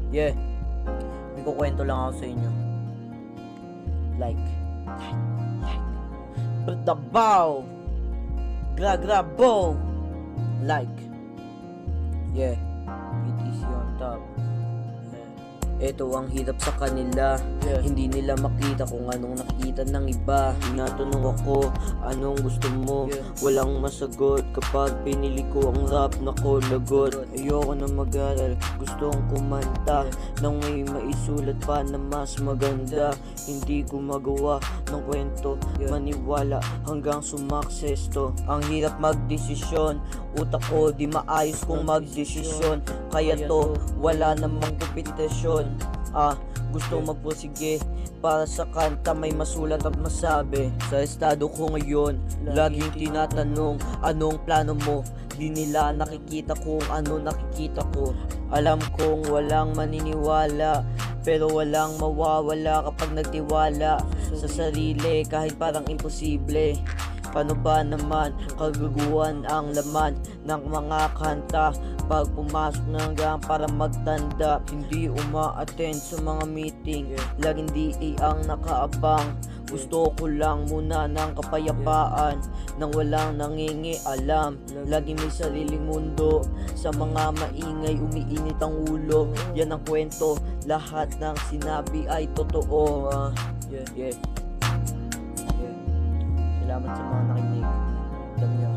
Yeah, may kukwento lang ako sa inyo. Like. Dabaw! Gra-grabo! Like. Yeah, BTC on top. Ito ang hirap sa kanila, hindi nila makita kung anong nakita ng iba. Tinatanong ako, anong gusto mo? Walang masagot kapag pinili ko ang rap na ko lagot. Ayoko na mag-aral, gusto kong kumanta nang may maisulat pa na mas maganda. Hindi ko magawa ng kwento, maniwala hanggang sumakses to. Ang hirap magdesisyon, utak ko di maayos kung magdesisyon. Kaya to, wala namang kompetisyon. Gusto magpursige para sa kanta may masulat at masabi. Sa estado ko ngayon, laging tinatanong anong plano mo. Di nila nakikita kung ano nakikita ko. Alam kong walang maniniwala, pero walang mawawala kapag nagtiwala sa sarili kahit parang imposible. Paano ba naman kagaguhan ang laman ng mga kanta pag pumasok na hanggang para magtanda? Hindi uma-attend sa mga meeting, laging di ang nakaabang. Gusto ko lang muna ng kapayapaan nang walang nangingialam. Lagi may sariling mundo, sa mga maingay umiinit ang ulo. Yan ang kwento, lahat ng sinabi ay totoo. Salamat sa mga nakinig. Alam niyo,